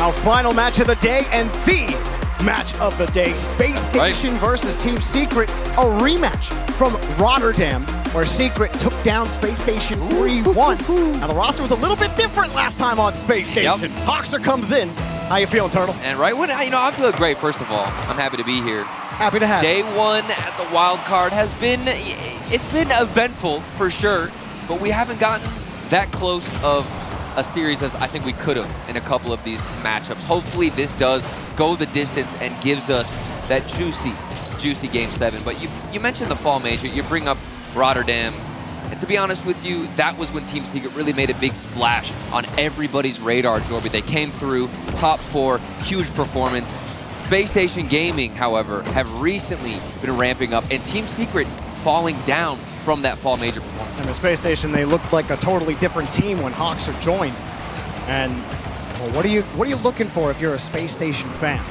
Our final match of the day and the match of the day. Spacestation versus Team Secret. A rematch from Rotterdam, where Secret took down Spacestation 3-1. Now the roster was a little bit different last time on Spacestation. Hoxer comes in. How you feeling, Turtle? And right when, I'm feeling great, first of all. I'm happy to be here. Happy to have you. Day one at the Wildcard has been, it's been eventful for sure, but we haven't gotten that close of a series as I think we could have in a couple of these matchups. Hopefully this does go the distance and gives us that juicy Game 7. But you mentioned the Fall Major, you bring up Rotterdam, and to be honest with you, that was when Team Secret really made a big splash on everybody's radar, Jorby. They came through, top 4, huge performance. Spacestation Gaming, however, have recently been ramping up, and Team Secret falling down from that Fall Major performance. And the Spacestation, they looked like a totally different team when Hoxer joined. And well, what are you looking for if you're a Spacestation fan?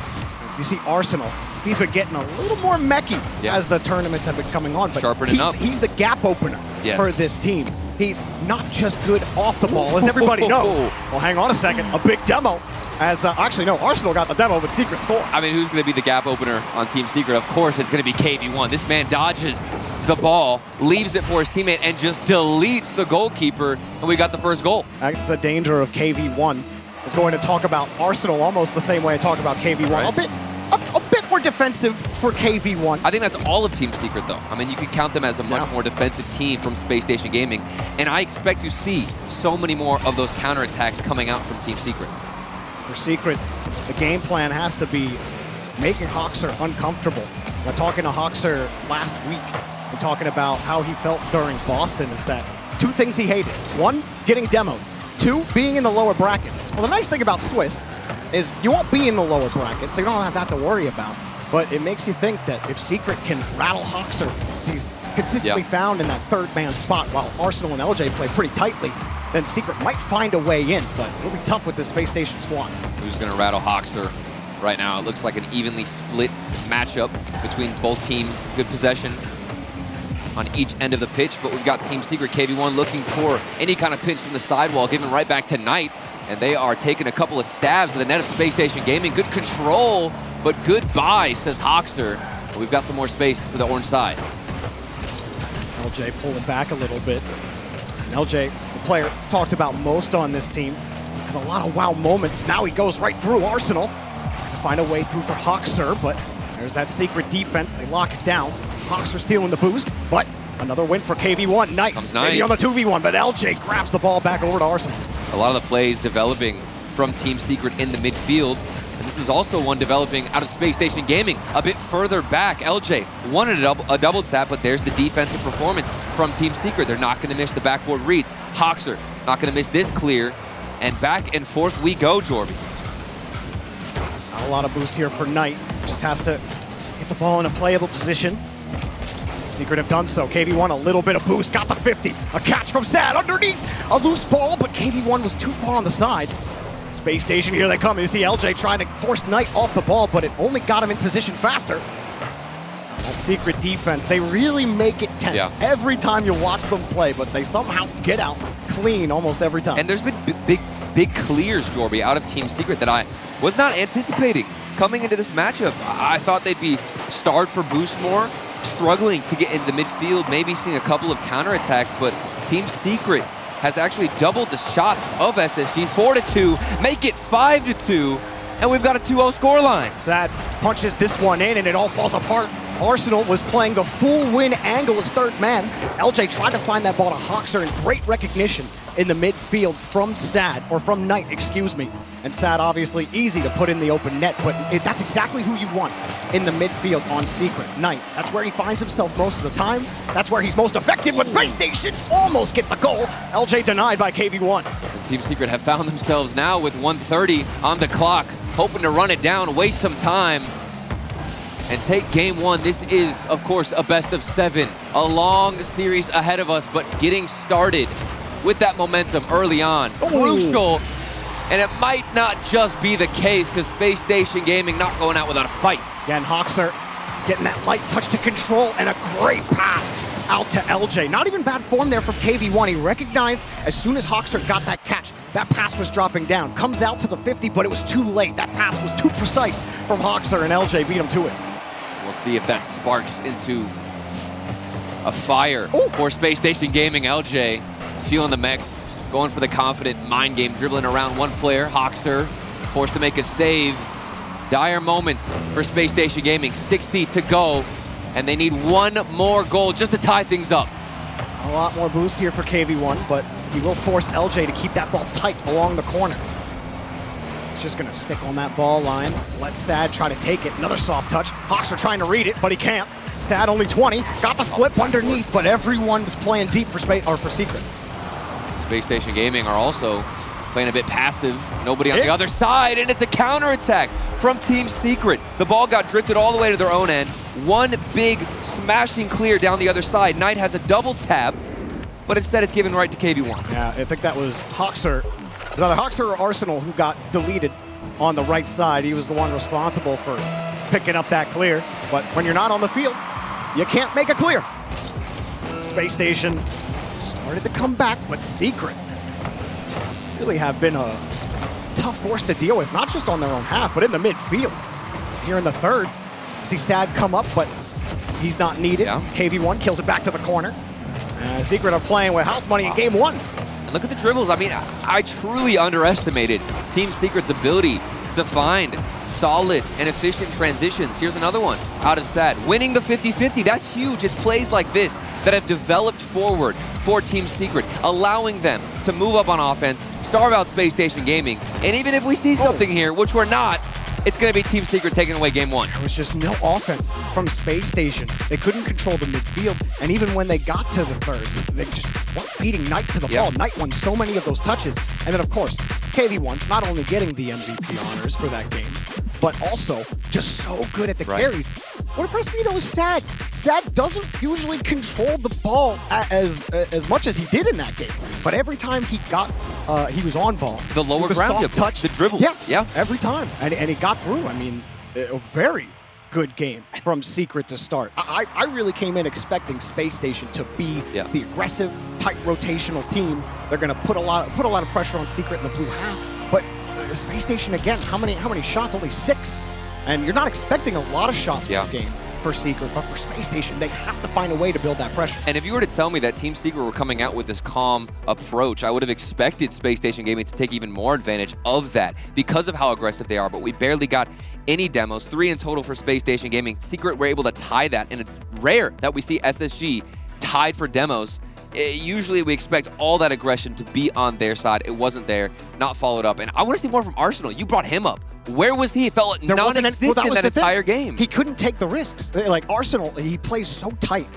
You see Arsenal. He's been getting a little more mechie as the tournaments have been coming on. But sharpening up. He's the gap opener for this team. He's not just good off the ball, as everybody knows. Well, hang on a second. A big demo. As actually, no, Arsenal got the demo, but Secret scored. I mean, who's going to be the gap opener on Team Secret? Of course, it's going to be KV1. This man dodges the ball, leaves it for his teammate, and just deletes the goalkeeper, and we got the first goal. The danger of KV1 is going to talk about Arsenal almost the same way I talk about KV1. Right. A bit more defensive for KV1. I think that's all of Team Secret, though. I mean, you could count them as a much more defensive team from Spacestation Gaming, and I expect to see so many more of those counterattacks coming out from Team Secret. For Secret, the game plan has to be making Hoxer uncomfortable. Now, talking to Hoxer last week and talking about how he felt during Boston is that 2 things he hated. 1, getting demoed. 2, being in the lower bracket. Well, the nice thing about Swiss is you won't be in the lower bracket, so you don't have that to worry about. But it makes you think that if Secret can rattle Hoxer, he's consistently found in that 3rd-man spot while Arsenal and LJ play pretty tightly, then Secret might find a way in, but it'll be tough with this Spacestation squad. Who's going to rattle Hoxer right now? It looks like an evenly split matchup between both teams. Good possession on each end of the pitch, but we've got Team Secret KV1 looking for any kind of pinch from the sidewall, giving right back to Knight, and they are taking a couple of stabs at the net of Spacestation Gaming. Good control, but goodbye, says Hoxer. We've got some more space for the orange side. LJ pulling back a little bit. And LJ, the player talked about most on this team, has a lot of wow moments. Now he goes right through Arsenal to find a way through for Hoxer, but there's that Secret defense. They lock it down. Hoxer stealing the boost, but another win for KV1. Knight maybe on the 2v1, but LJ grabs the ball back over to Arsenal. A lot of the plays developing from Team Secret in the midfield. And this is also one developing out of Spacestation Gaming. A bit further back, LJ wanted a double tap, but there's the defensive performance from Team Secret. They're not going to miss the backboard reads. Hoxer not going to miss this clear. And back and forth we go, Jorby. Not a lot of boost here for Knight. Just has to get the ball in a playable position. Secret have done so. KV1 a little bit of boost, got the 50. A catch from Sad underneath. A loose ball, but KV1 was too far on the side. Spacestation, here they come. You see LJ trying to force Knight off the ball, but it only got him in position faster. That Secret defense, they really make it tense every time you watch them play, but they somehow get out clean almost every time. And there's been big clears, Jorby, out of Team Secret that I was not anticipating coming into this matchup. I thought they'd be starved for boost more, struggling to get into the midfield, maybe seeing a couple of counterattacks, but Team Secret has actually doubled the shots of SSG. 4-2, make it 5-2, and we've got a 2-0 scoreline. Sad punches this one in, and it all falls apart. Arsenal was playing the full win angle as 3rd man. LJ tried to find that ball to Hoxer, and great recognition in the midfield from Sad, or from Knight, excuse me. And Sad obviously easy to put in the open net, but that's exactly who you want in the midfield on Secret. Knight, that's where he finds himself most of the time. That's where he's most effective with Spacestation. Almost get the goal. LJ denied by KV1. And Team Secret have found themselves now with 1:30 on the clock, hoping to run it down, waste some time, and take game 1. This is, of course, a best of 7. A long series ahead of us, but getting started with that momentum early on. Crucial, and it might not just be the case because Spacestation Gaming not going out without a fight. Again, Hoxer getting that light touch to control and a great pass out to LJ. Not even bad form there from KV1. He recognized as soon as Hoxer got that catch, That pass was dropping down. Comes out to the 50, but it was too late. That pass was too precise from Hoxer, and LJ beat him to it. We'll see if that sparks into a fire for Space Station Gaming. LJ feeling the mix, going for the confident mind game, dribbling around one player. Hoxer forced to make a save. Dire moments for Space Station Gaming. 60 to go, and they need one more goal just to tie things up. A lot more boost here for KV1, but he will force LJ to keep that ball tight along the corner. He's just gonna stick on that ball line. Let Sad try to take it. Another soft touch. Hoxer trying to read it, but he can't. Sad only 20. Got the flip underneath, but everyone was playing deep for Secret. Space Station Gaming are also playing a bit passive. Nobody on the other side, and it's a counterattack from Team Secret. The ball got drifted all the way to their own end. One big smashing clear down the other side. Knight has a double tap, but instead it's given right to KV1. Yeah, I think that was Hoxer. It was either Hoxer or Arsenal who got deleted on the right side. He was the one responsible for picking up that clear. But when you're not on the field, you can't make a clear. Space Station started to come back, but Secret really have been a tough force to deal with, not just on their own half, but in the midfield. Here in the third, see Sad come up, but he's not needed. Yeah. KV1 kills it back to the corner. Secret are playing with house money in game one. And look at the dribbles. I mean, I truly underestimated Team Secret's ability to find solid and efficient transitions. Here's another one out of Sad. Winning the 50-50, that's huge. It's plays like this that have developed forward for Team Secret, allowing them to move up on offense, starve out Space Station Gaming. And even if we see something here, which we're not, it's going to be Team Secret taking away game one. There was just no offense from Space Station. They couldn't control the midfield, and even when they got to the thirds, they just weren't beating Knight to the ball. Knight won so many of those touches. And then, of course, KV1 not only getting the MVP honors for that game, but also just so good at the carries. What impressed me, though, is Sad. Sad doesn't usually control the ball as much as he did in that game. But every time he got, he was on ball. The lower ground, touch, the dribble. Yeah, every time. And he got through. I mean, a very good game from Secret to start. I really came in expecting Space Station to be the aggressive, tight rotational team. They're going to put a lot of pressure on Secret in the blue half. But Space Station, again, how many shots? Only 6. And you're not expecting a lot of shots per game for Secret, but for Space Station, they have to find a way to build that pressure. And if you were to tell me that Team Secret were coming out with this calm approach, I would have expected Space Station Gaming to take even more advantage of that because of how aggressive they are, but we barely got any demos, 3 in total for Space Station Gaming. Secret were able to tie that, and it's rare that we see SSG tied for demos. Usually we expect all that aggression to be on their side. It wasn't there, not followed up. And I want to see more from Arsenal. You brought him up. Where was he? It felt non-existent in that entire game. He couldn't take the risks. Like Arsenal, he plays so tight,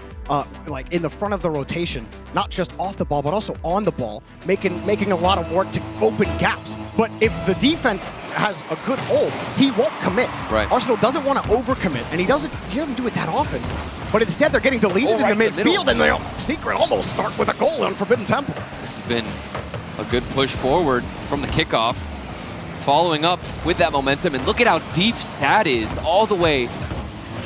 like in the front of the rotation, not just off the ball, but also on the ball, making a lot of work to open gaps. But if the defense has a good hold, he won't commit. Right. Arsenal doesn't want to overcommit, and he doesn't do it that often. But instead, they're getting deleted in the midfield, and they'll Secret almost start with a goal on Forbidden Temple. This has been a good push forward from the kickoff, following up with that momentum. And look at how deep Sad is, all the way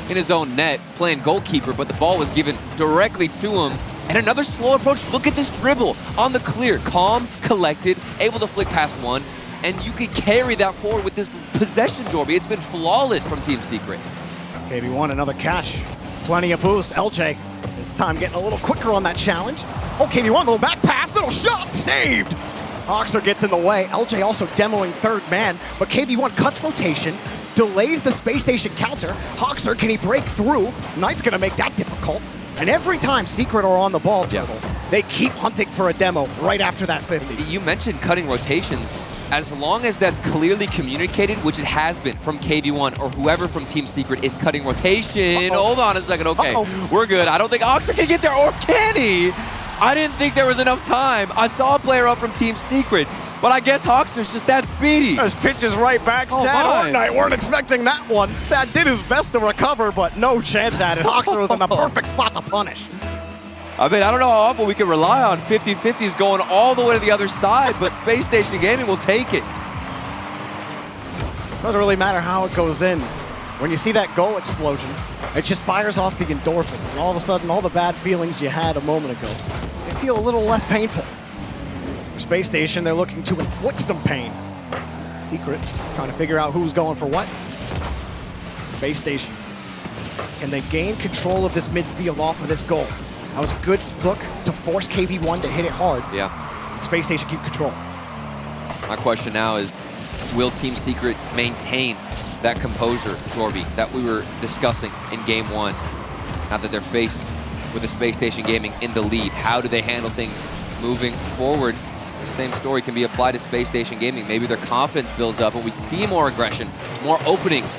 in his own net, playing goalkeeper, but the ball was given directly to him. And another slow approach. Look at this dribble on the clear. Calm, collected, able to flick past one. And you could carry that forward with this possession, Jorby. It's been flawless from Team Secret. KV1, another catch. Plenty of boost. LJ, this time getting a little quicker on that challenge. Oh, KV1, little back pass, little shot, saved! Hoxer gets in the way. LJ also demoing third man, but KV1 cuts rotation, delays the Space Station counter. Hoxer, can he break through? Knight's gonna make that difficult. And every time Secret are on the ball, Turtle, they keep hunting for a demo right after that 50. You mentioned cutting rotations. As long as that's clearly communicated, which it has been from KV1 or whoever from Team Secret is cutting rotation. Hold on a second. Okay, we're good. I don't think Hoxer can get there, or can he? I didn't think there was enough time. I saw a player up from Team Secret, but I guess Hoxer's just that speedy. Those pitches right back. Sad or Knight weren't expecting that one. Sad did his best to recover, but no chance at it. Hoxer was in the perfect spot to punish. I mean, I don't know how often we can rely on 50-50s going all the way to the other side, but Space Station Gaming will take it. Doesn't really matter how it goes in. When you see that goal explosion, it just fires off the endorphins, and all of a sudden, all the bad feelings you had a moment ago, they feel a little less painful. For Spacestation, they're looking to inflict some pain. Secret, trying to figure out who's going for what. Spacestation. Can they gain control of this midfield off of this goal? That was a good look to force KV1 to hit it hard. Yeah. Spacestation keep control. My question now is, will Team Secret maintain that composure, Jorby, that we were discussing in Game 1? Now that they're faced with a Spacestation Gaming in the lead, how do they handle things moving forward? The same story can be applied to Spacestation Gaming. Maybe their confidence builds up and we see more aggression, more openings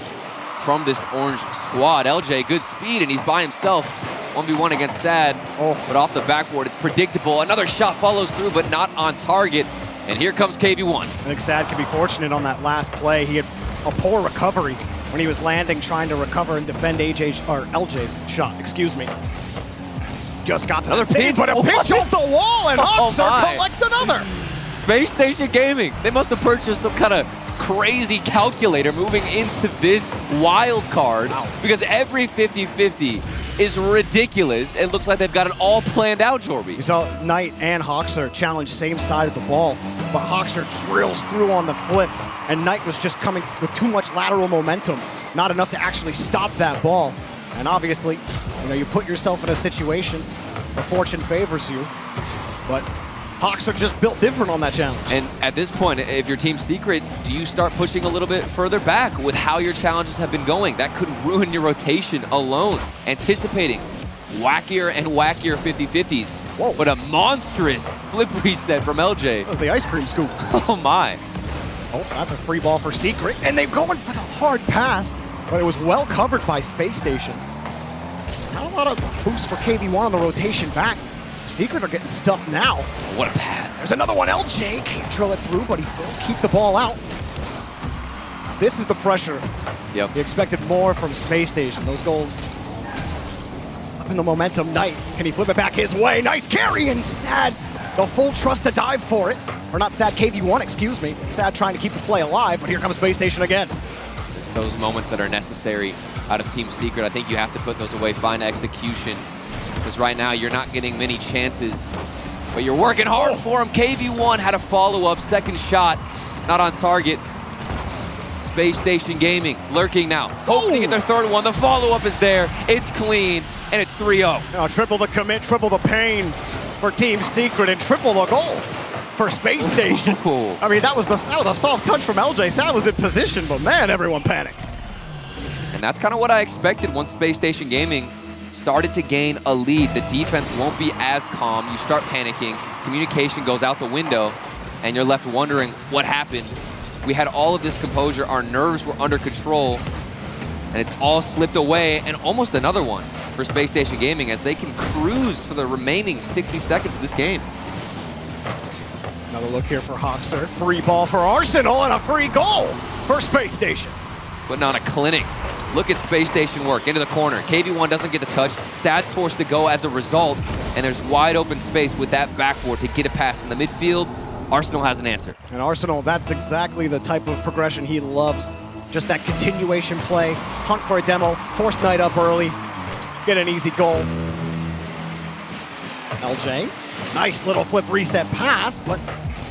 from this orange squad. LJ, good speed, and he's by himself. 1v1 against Sad, but off the backboard, it's predictable. Another shot follows through, but not on target. And here comes KV1. I think Sad could be fortunate on that last play. He had a poor recovery when he was landing, trying to recover and defend LJ's shot, excuse me. Just got to another pinch, but a pinch off the wall, and Hoxer collects another. Spacestation Gaming, they must have purchased some kind of crazy calculator moving into this wild card, because every 50-50 is ridiculous. It looks like they've got it all planned out, Jorby. You saw Knight and Hoxer challenge same side of the ball, but Hoxer drills through on the flip, and Knight was just coming with too much lateral momentum, not enough to actually stop that ball. And obviously, you know, you put yourself in a situation where fortune favors you, but Hoxer just built different on that challenge. And at this point, if you're Team Secret, do you start pushing a little bit further back with how your challenges have been going? That could ruin your rotation alone. Anticipating wackier and wackier 50-50s. Whoa. But a monstrous flip reset from LJ. That was the ice cream scoop. Oh my. Oh, that's a free ball for Secret. And they're going for the hard pass, but it was well covered by Spacestation. Not a lot of boosts for KV1 on the rotation back. Secret are getting stuffed now. What a pass. There's another one. LJ can't drill it through, but he will keep the ball out. This is the pressure. Yep. You expected more from Spacestation. Those goals up in the momentum. Knight, can he flip it back his way? Nice carry, and Sad, the full trust to dive for it. Or not Sad, KV1, excuse me. Sad trying to keep the play alive, but here comes Spacestation again. It's those moments that are necessary out of Team Secret. I think you have to put those away, find execution. Because right now you're not getting many chances, but you're working hard for him. KV1 had a follow-up, second shot, not on target. Spacestation Gaming lurking now, hoping to get their third one. The follow-up is there, it's clean, and it's 3-0. Now triple the commit, triple the pain for Team Secret, and triple the goals for Spacestation. I mean, that was a soft touch from LJ. Sad was in position, but man, everyone panicked. And that's kind of what I expected once Spacestation Gaming started to gain a lead. The defense won't be as calm. You start panicking, communication goes out the window, and you're left wondering what happened. We had all of this composure, our nerves were under control, and it's all slipped away, and almost another one for Spacestation Gaming as they can cruise for the remaining 60 seconds of this game. Another look here for Hoxer. Free ball for Arsenal and a free goal for Spacestation. Putting on a clinic. Look at Spacestation work into the corner. KV1 doesn't get the touch. Sad's forced to go as a result, and there's wide open space with that backboard to get it past. In the midfield, Arsenal has an answer. And Arsenal, that's exactly the type of progression he loves. Just that continuation play, hunt for a demo, force Knight up early, get an easy goal. LJ, nice little flip reset pass, but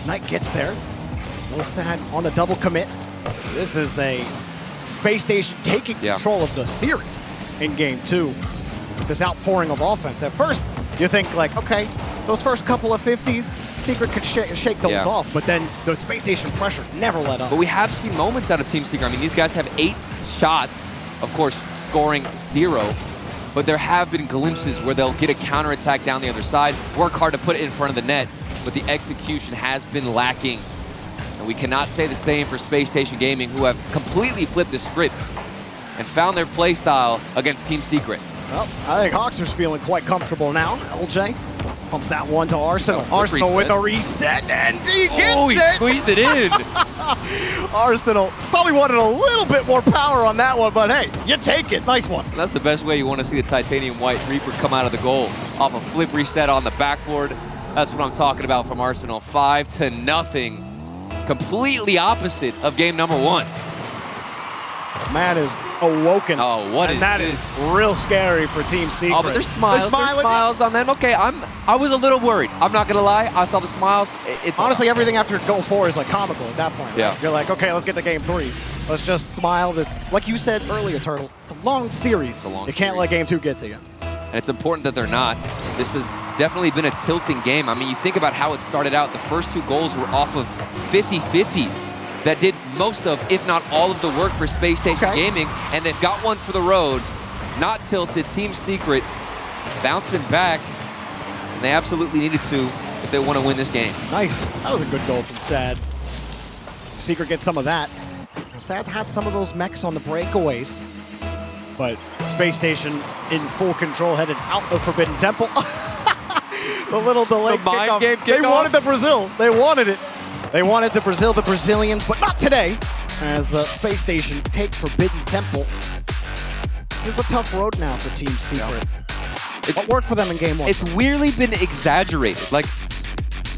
Knight gets there. A little Sad on the double commit. This is a Spacestation taking control of the series in Game 2 with this outpouring of offense. At first, you think like, okay, those first couple of 50s, Secret could shake those off, but then the Spacestation pressure never let up. But we have seen moments out of Team Secret. I mean, these guys have 8 shots, of course, scoring 0, but there have been glimpses where they'll get a counterattack down the other side, work hard to put it in front of the net, but the execution has been lacking. And we cannot say the same for Spacestation Gaming, who have completely flipped the script and found their play style against Team Secret. Well, I think Hoxer's feeling quite comfortable now. LJ pumps that one to Arsenal. Arsenal with a reset, and he gets it! Oh, he squeezed it in! Arsenal probably wanted a little bit more power on that one, but hey, you take it. Nice one. That's the best way you want to see the titanium white Reaper come out of the goal. Off a flip reset on the backboard. That's what I'm talking about from Arsenal. 5-0. Completely opposite of game number 1. Man is awoken. Oh, what is that this? is real scary for Team Secret. Oh, but there's smiles. There's smiles on them. Okay, I was a little worried. I'm not going to lie. I saw the smiles. It's honestly, everything after goal 4 is like comical at that point. Right? Yeah. You're like, okay, let's get to game 3. Let's just smile. Like you said earlier, Turtle, it's a long series. You can't let game 2 get to you. And it's important that they're not. This has definitely been a tilting game. I mean, you think about how it started out. The first 2 goals were off of 50-50s that did most of, if not all of the work for Spacestation Gaming, and they've got one for the road. Not tilted, Team Secret bouncing back, and they absolutely needed to if they want to win this game. Nice. That was a good goal from Sad. Secret gets some of that. Sad's had some of those mechs on the breakaways, but Space Station in full control, headed out of Forbidden Temple. The little delay mind game kickoff. They wanted the Brazil. They wanted it. They wanted to Brazil the Brazilians, but not today, as the Space Station take Forbidden Temple. This is a tough road now for Team Secret. What worked for them in game 1? It's weirdly been exaggerated. Like,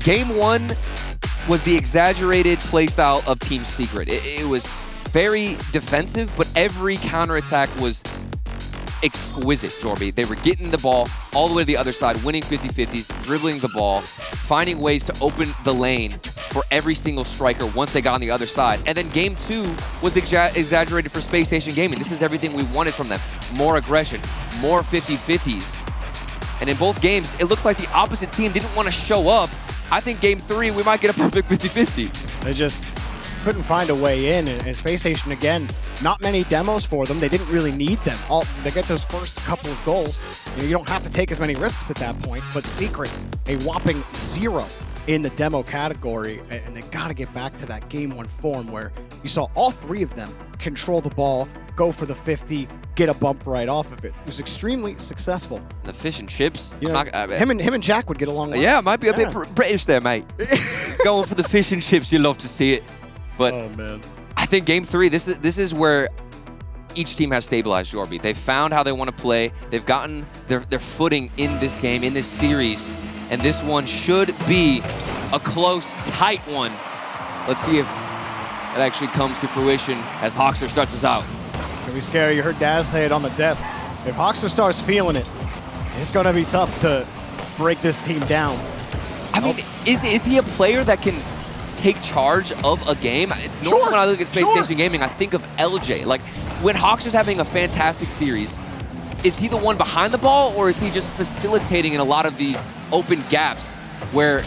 game 1 was the exaggerated playstyle of Team Secret. It was very defensive, but every counterattack was exquisite, Jorby. They were getting the ball all the way to the other side, winning 50-50s, dribbling the ball, finding ways to open the lane for every single striker once they got on the other side. And then game 2 was exaggerated for Space Station Gaming. This is everything we wanted from them. More aggression, more 50-50s. And in both games, it looks like the opposite team didn't want to show up. I think game 3, we might get a perfect 50-50. They just couldn't find a way in, and Space Station, again, not many demos for them. They didn't really need them. They get those first couple of goals. You don't have to take as many risks at that point, but Secret, a whopping 0 in the demo category, and they got to get back to that game 1 form where you saw all 3 of them control the ball, go for the 50, get a bump right off of it. It was extremely successful. The fish and chips. You know, him and Jack would get along well. Yeah, might be a bit British there, mate. Going for the fish and chips, you love to see it. But oh, man. I think game 3, this is where each team has stabilized, Jorby. They've found how they want to play. They've gotten their footing in this game, in this series. And this one should be a close, tight one. Let's see if it actually comes to fruition as Hawkster starts us out. It's gonna be scary. You heard Daz say it on the desk. If Hawkster starts feeling it, it's gonna be tough to break this team down. I mean, is he a player that can take charge of a game? Normally when I look at Space Station Gaming, I think of LJ. Like, when Hawkster's having a fantastic series, is he the one behind the ball, or is he just facilitating in a lot of these open gaps where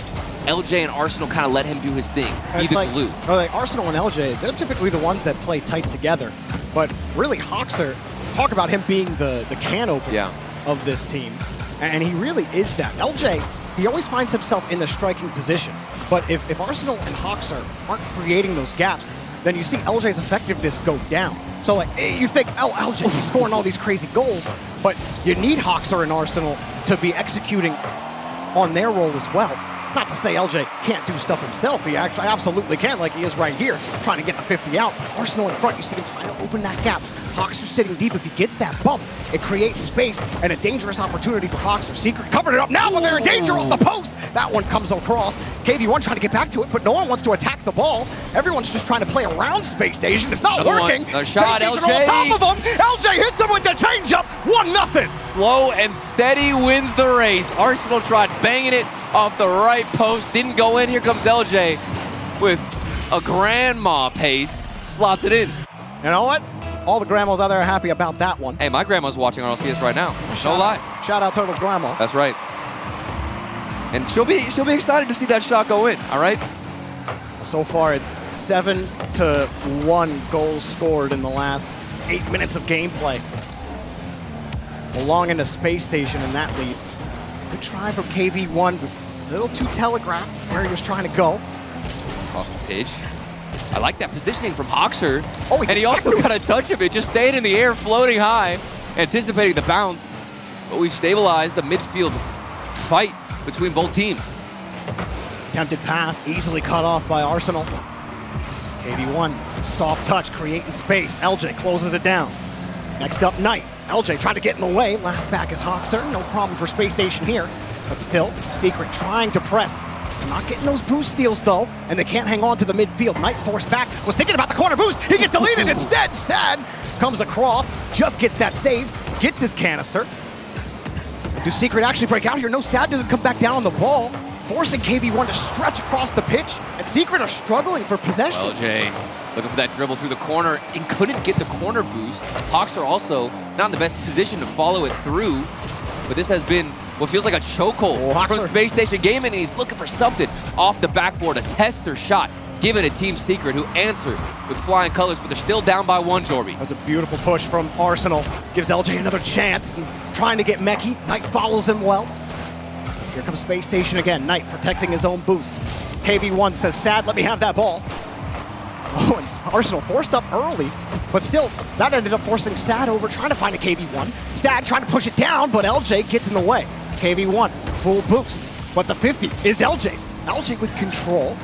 LJ and Arsenal kind of let him do his thing, be the glue? Like Arsenal and LJ, they're typically the ones that play tight together. But really, Hawkster, talk about him being the can opener of this team. And he really is that. LJ, he always finds himself in the striking position. But if Arsenal and Hawkster aren't creating those gaps, then you see LJ's effectiveness go down. So like, you think, oh, LJ, he's scoring all these crazy goals, but you need Hawkster and Arsenal to be executing on their role as well. Not to say LJ can't do stuff himself. He actually absolutely can, like he is right here, trying to get the 50 out. But Arsenal in front, you see him trying to open that gap. Hawkster sitting deep. If he gets that bump, it creates space and a dangerous opportunity for Hawkster. Secret covered it up now, but they're in danger off the post. That one comes across. KV1 trying to get back to it, but no one wants to attack the ball. Everyone's just trying to play around Space Station. It's not working. A shot, LJ. On top of him. LJ hits him with the changeup. 1-0. Slow and steady wins the race. Arsenal tried banging it off the right post. Didn't go in. Here comes LJ with a grandma pace. Slots it in. You know what? All the grandmas out there are happy about that one. Hey, my grandma's watching RLCS right now. No lie. Shout out Turtle's grandma. That's right. And she'll be excited to see that shot go in, all right? So far, it's 7-1 goals scored in the last 8 minutes of gameplay. Belonging to Space Station in that lead. Good try from KV1, but a little too telegraphed where he was trying to go. Across the pitch. I like that positioning from Hawkster. Oh, and he also got a touch of it, just staying in the air, floating high, anticipating the bounce. But we've stabilized the midfield fight between both teams. Attempted pass, easily cut off by Arsenal. KV1, soft touch, creating space. LJ closes it down. Next up, Knight. LJ trying to get in the way. Last back is Hawkster. No problem for Space Station here. But still, Secret trying to press. They're not getting those boost steals, though, and they can't hang on to the midfield. Knight forced back, was thinking about the corner boost. He gets deleted instead. Sad comes across, just gets that save, gets his canister. Do Secret actually break out here? No, Sad doesn't come back down on the ball, forcing KV1 to stretch across the pitch, and Secret are struggling for possession. LJ looking for that dribble through the corner and couldn't get the corner boost. Hawks are also not in the best position to follow it through, but this has been what feels like a chokehold from Space Station Gaming, and he's looking for something off the backboard, a tester shot, given a Team Secret who answered with flying colors, but they're still down by 1, Jorby. That's a beautiful push from Arsenal. Gives LJ another chance, and trying to get Meki. Knight follows him well. Here comes Space Station again. Knight protecting his own boost. KV1 says, Sad, let me have that ball. Oh, and Arsenal forced up early, but still, that ended up forcing Sad over, trying to find a KV1. Sad trying to push it down, but LJ gets in the way. KV1, full boost, but the 50 is LJ's. LJ with control.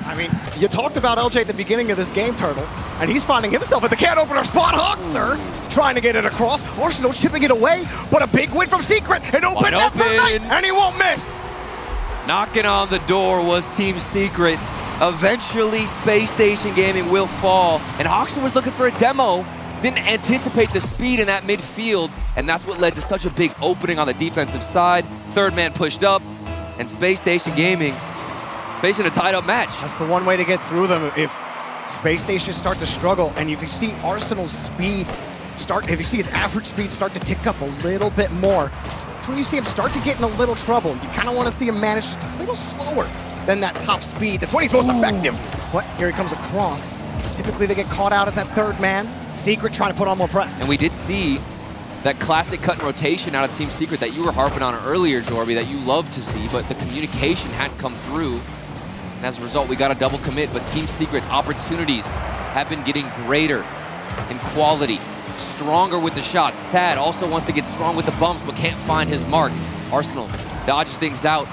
I mean, you talked about LJ at the beginning of this game, Turtle, and he's finding himself at the can opener spot. Hawkster trying to get it across. Arsenal chipping it away, but a big win from Secret. It opened up for Knight, and he won't miss. Knocking on the door was Team Secret. Eventually, Space Station Gaming will fall, and Hawkster was looking for a demo. Didn't anticipate the speed in that midfield, and that's what led to such a big opening on the defensive side. Third man pushed up, and Space Station Gaming facing a tied-up match. That's the one way to get through them. If Space Station start to struggle, and if you see Arsenal's speed if you see his average speed start to tick up a little bit more, that's when you see him start to get in a little trouble. You kind of want to see him manage just a little slower than that top speed. That's when he's most effective. But here he comes across. Typically they get caught out as that third man. Secret trying to put on more press. And we did see that classic cut and rotation out of Team Secret that you were harping on earlier, Jorby, that you love to see, but the communication hadn't come through. And as a result, we got a double commit, but Team Secret opportunities have been getting greater in quality, stronger with the shots. Sad also wants to get strong with the bumps, but can't find his mark. Arsenal dodges things out.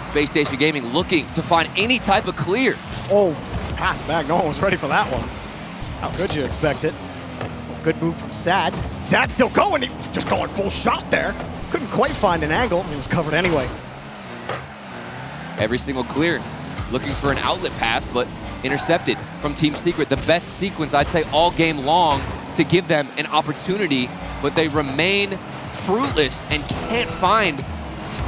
Space Station Gaming looking to find any type of clear. Oh, pass back. No one was ready for that one. How could you expect it? Good move from Sad. Sad still going. He just going full shot there. Couldn't quite find an angle. He was covered anyway. Every single clear. Looking for an outlet pass, but intercepted from Team Secret. The best sequence, I'd say, all game long to give them an opportunity, but they remain fruitless and can't find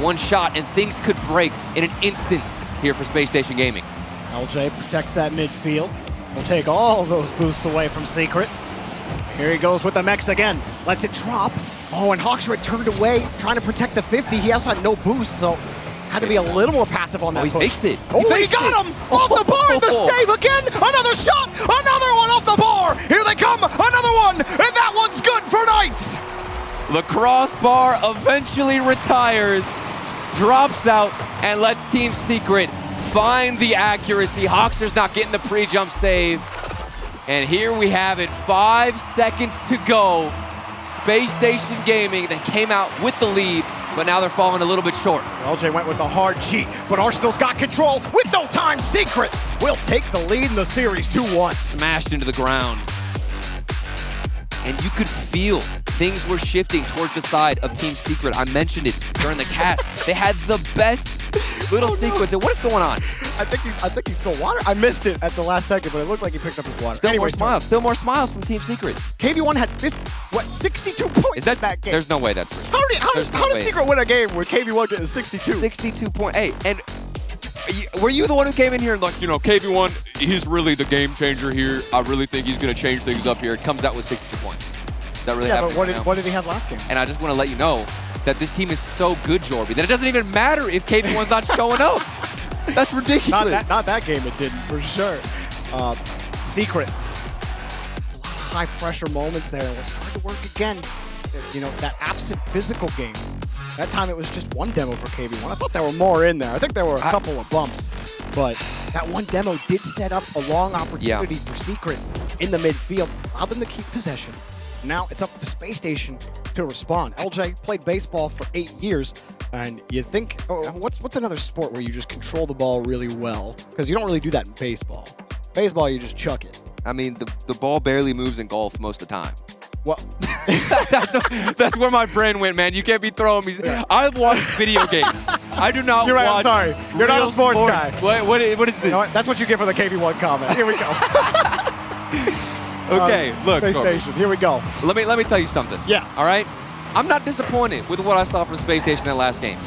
one shot, and things could break in an instant here for Space Station Gaming. LJ protects that midfield. Will take all those boosts away from Secret. Here he goes with the mechs again. Lets it drop. Oh, and Hawkster had turned away, trying to protect the 50. He also had no boost, so had to be a little more passive on that push. He faked it. He got him! Off the bar! The save again! Another shot! Another one off the bar! Here they come! Another one! And that one's good for Knight! The crossbar eventually retires, drops out, and lets Team Secret find the accuracy. Hawkster's not getting the pre-jump save. And here we have it, 5 seconds to go. Space Station Gaming, they came out with the lead, but now they're falling a little bit short. LJ went with a hard cheat, but Arsenal's got control with no time. Secret will take the lead in the series 2-1. Smashed into the ground. And you could feel things were shifting towards the side of Team Secret. I mentioned it during the cast. They had the best little sequence. And what is going on? I think he spilled water. I missed it at the last second, but it looked like he picked up his water. Still more smiles. Still more smiles from Team Secret. KV1 had 62 points in that game. There's no way that's real. How does Secret win a game with KV1 getting 62? 62.8. And were you the one who came in here and like, you know, KV1, he's really the game changer here. I really think he's going to change things up here. It comes out with 62 points. Is that really happening? Yeah, but what did he have last game? And I just want to let you know that this team is so good, Jorby, that it doesn't even matter if KV1's not showing up. That's ridiculous. Not that game, it didn't, for sure. Secret. A lot of high-pressure moments there. It was hard to work again. You know, that absent physical game. That time it was just one demo for KV1. I thought there were more in there. I think there were a couple of bumps. But that one demo did set up a long opportunity for Secret in the midfield. Allowed them to keep possession. Now it's up to the Space Station to respond. LJ played baseball for 8 years. And you think, what's another sport where you just control the ball really well? Because you don't really do that in baseball. Baseball, you just chuck it. I mean, the ball barely moves in golf most of the time. Well, that's where my brain went, man. You can't be throwing me. Yeah. I watch video games. I do not watch. You're right, I'm sorry. You're not a sports guy. What is this? You know what? That's what you get for the KV1 comment. Here we go. Okay, look. Space Station, here we go. Let me tell you something. Yeah. All right? I'm not disappointed with what I saw from Spacestation that last game.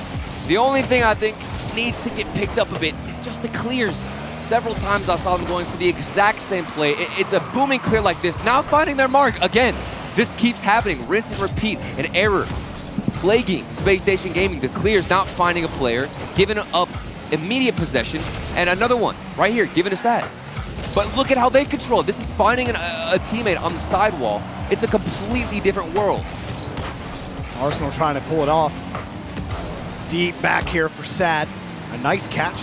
The only thing I think needs to get picked up a bit is just the clears. Several times I saw them going for the exact same play. It's a booming clear like this, now finding their mark. Again, this keeps happening, rinse and repeat, an error plaguing Spacestation Gaming. The clears not finding a player, giving up immediate possession, and another one right here, giving us that. But look at how they control it. This is finding a teammate on the sidewall. It's a completely different world. Arsenal trying to pull it off. Deep back here for Sad. A nice catch.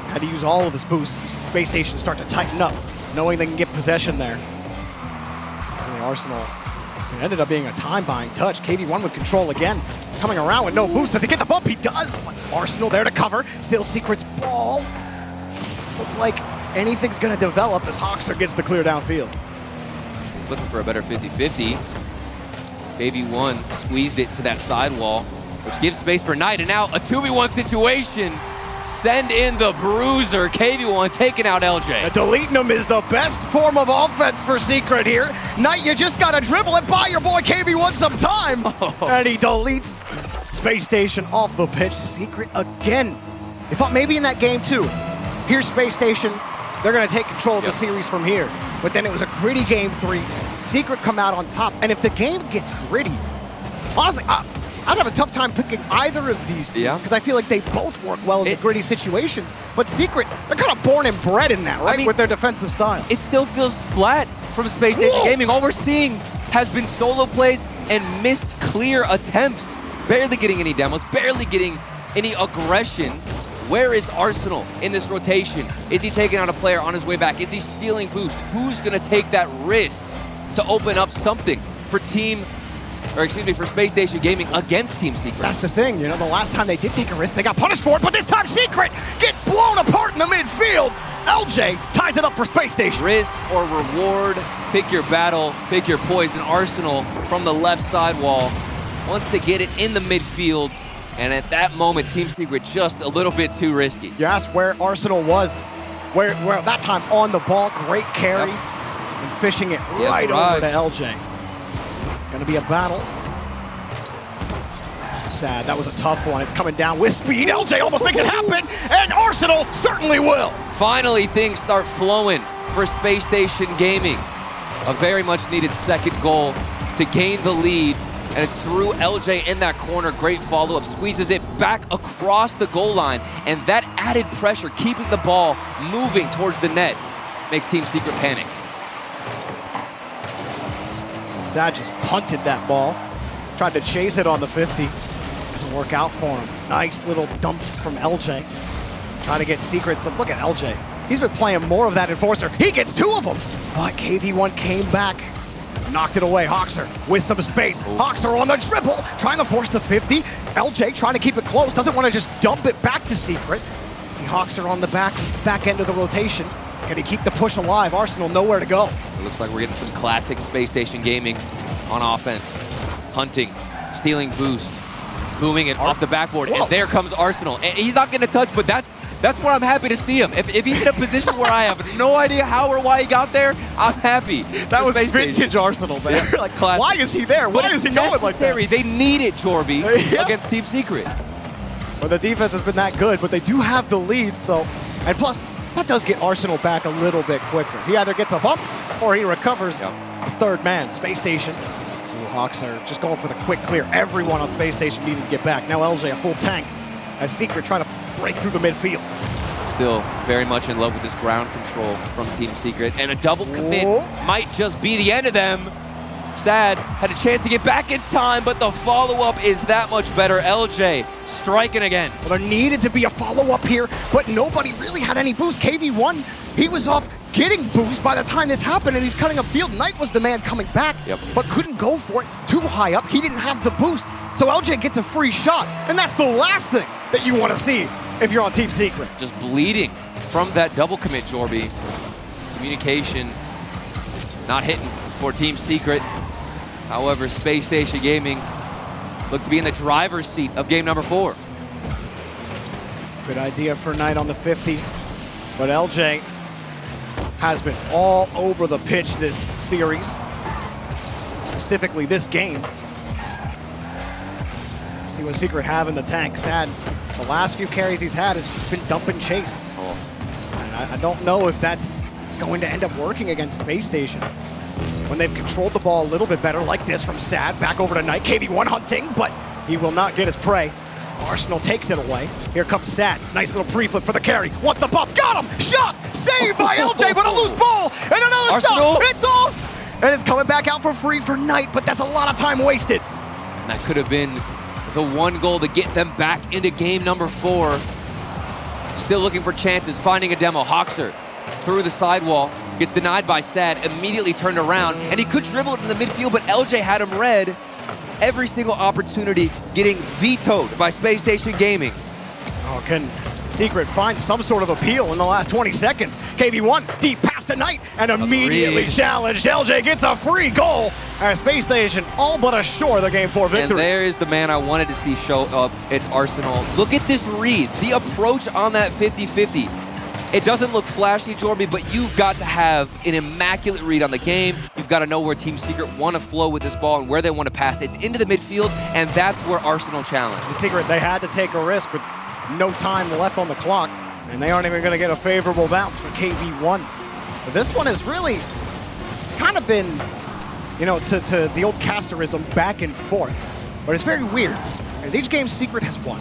Had to use all of his boosts. Spacestation start to tighten up, knowing they can get possession there. And Arsenal, it ended up being a time-buying touch. KV1 with control again. Coming around with no boost. Does he get the bump? He does. But Arsenal there to cover. Still Secret's ball. Look like anything's going to develop as Hoxer gets the clear downfield. He's looking for a better 50-50. KV1 squeezed it to that sidewall, which gives space for Knight. And now a 2v1 situation. Send in the bruiser. KV1 taking out LJ. Deleting him is the best form of offense for Secret here. Knight, you just got to dribble it by your boy KV1 some time. And he deletes Spacestation off the pitch. Secret again. They thought maybe in that game too. Here's Spacestation. They're going to take control of the series from here. But then it was a gritty game 3. Secret come out on top. And if the game gets gritty, honestly, I'd have a tough time picking either of these teams because I feel like they both work well in the gritty situations. But Secret, they're kind of born and bred in that, right? I mean, with their defensive style. It still feels flat from Spacestation Gaming. All we're seeing has been solo plays and missed clear attempts. Barely getting any demos, barely getting any aggression. Where is Arsenal in this rotation? Is he taking out a player on his way back? Is he stealing boost? Who's going to take that risk to open up something for for Spacestation Gaming against Team Secret? That's the thing, you know, the last time they did take a risk, they got punished for it, but this time Secret get blown apart in the midfield. LJ ties it up for Spacestation. Risk or reward, pick your battle, pick your poison. Arsenal from the left sidewall wants to get it in the midfield, and at that moment, Team Secret just a little bit too risky. You asked where Arsenal was, where that time on the ball, great carry, and fishing it right over to LJ. Gonna be a battle. Sad, that was a tough one. It's coming down with speed. LJ almost makes it happen, and Arsenal certainly will. Finally, things start flowing for Spacestation Gaming. A very much needed second goal to gain the lead, and it's through LJ in that corner. Great follow-up, squeezes it back across the goal line, and that added pressure, keeping the ball moving towards the net, makes Team Secret panic. Sad just punted that ball. Tried to chase it on the 50. Doesn't work out for him. Nice little dump from LJ. Trying to get Secrets. Look at LJ. He's been playing more of that enforcer. He gets 2 of them. But KV1 came back. Knocked it away. Hoxer with some space. Hoxer on the dribble. Trying to force the 50. LJ trying to keep it close. Doesn't want to just dump it back to Secret. See Hoxer on the back end of the rotation. Can he keep the push alive? Arsenal nowhere to go. It looks like we're getting some classic Spacestation Gaming on offense. Hunting, stealing boost, booming it off the backboard, and there comes Arsenal. And he's not going to touch, but that's where I'm happy to see him. If he's in a position where I have no idea how or why he got there, I'm happy. That was vintage Arsenal, man. Yeah, like classic. Why is he there? Why is he going like that? They need it, Jorby, against Team Secret. Well, the defense has been that good, but they do have the lead, so... And plus, that does get Arsenal back a little bit quicker. He either gets a bump or he recovers his third man, Spacestation. Hoxer just going for the quick clear. Everyone on Spacestation needed to get back. Now LJ a full tank as Secret trying to break through the midfield. Still very much in love with this ground control from Team Secret, and a double commit might just be the end of them. Sad, had a chance to get back in time, but the follow-up is that much better. LJ striking again. Well, there needed to be a follow-up here, but nobody really had any boost. KV1, he was off getting boost by the time this happened, and he's cutting up field. Knight was the man coming back, but couldn't go for it. Too high up, he didn't have the boost. So LJ gets a free shot, and that's the last thing that you want to see if you're on Team Secret. Just bleeding from that double commit, Jorby. Communication not hitting for Team Secret. However, Spacestation Gaming look to be in the driver's seat of game number 4. Good idea for Knight on the 50, but LJ has been all over the pitch this series, specifically this game. See what Secret have in the tank. Sad, the last few carries he's had, it's just been dump and chase. And I don't know if that's going to end up working against Space Station. When they've controlled the ball a little bit better, like this from Sad, back over to Knight. KV1 hunting, but he will not get his prey. Arsenal takes it away. Here comes Sad. Nice little pre-flip for the carry. What the bump? Got him! Shot! Saved by LJ, but a loose ball! And another Arsenal. shot! It's off! And it's coming back out for free for Knight, but that's a lot of time wasted. And that could have been the one goal to get them back into game number 4. Still looking for chances, finding a demo. Hoxer through the sidewall, gets denied by Sad, immediately turned around, and he could dribble it in the midfield, but LJ had him read. Every single opportunity getting vetoed by Space Station Gaming. Oh, can Secret find some sort of appeal in the last 20 seconds? KV1 deep past the Knight and immediately challenged. LJ gets a free goal as Space Station all but assure the Game 4 victory. And there is the man I wanted to see show up. It's Arsenal. Look at this read. The approach on that 50-50. It doesn't look flashy, Jorby, but you've got to have an immaculate read on the game. You've got to know where Team Secret want to flow with this ball and where they want to pass it. It's into the midfield, and that's where Arsenal challenge. The Secret, they had to take a risk with no time left on the clock, and they aren't even going to get a favorable bounce for KV1. But this one has really kind of been, you know, to the old casterism, back and forth. But it's very weird, as each game Secret has won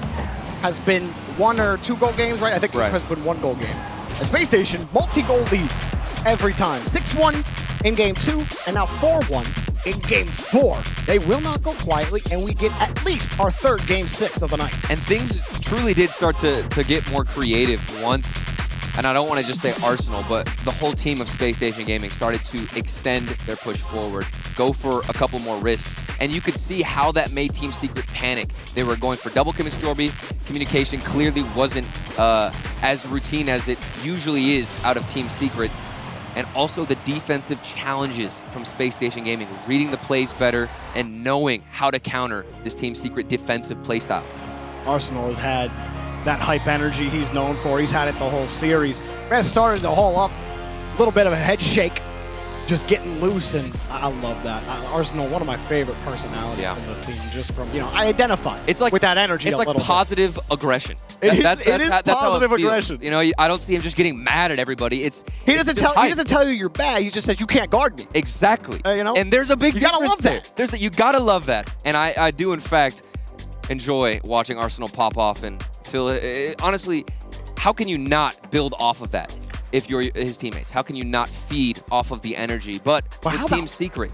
has been 1 or 2 goal games, right? I think each has been 1 goal game. A Space Station, multi-goal leads every time. 6-1 in game 2, and now 4-1 in game 4. They will not go quietly, and we get at least our 3rd game 6 of the night. And things truly did start to get more creative once, and I don't want to just say Arsenal, but the whole team of Space Station Gaming started to extend their push forward, go for a couple more risks, and you could see how that made Team Secret panic. They were going for double commits, Jorby. Communication clearly wasn't as routine as it usually is out of Team Secret. And also the defensive challenges from Space Station Gaming, reading the plays better and knowing how to counter this Team Secret defensive playstyle. Arsenal has had that hype energy he's known for. He's had it the whole series. Man started the whole up, a little bit of a head shake, just getting loose, and I love that. Arsenal, one of my favorite personalities in this team, just from, you know, I identify with that energy a little bit. It's like positive aggression. It is positive aggression. You know, I don't see him just getting mad at everybody. He doesn't tell you you're bad. He just says you can't guard me. Exactly. You know, and there's a big difference. You gotta love that. You gotta love that. And I do in fact enjoy watching Arsenal pop off and feel. Honestly, how can you not build off of that if you're his teammates? How can you not feed off of the energy? But with Team Secret.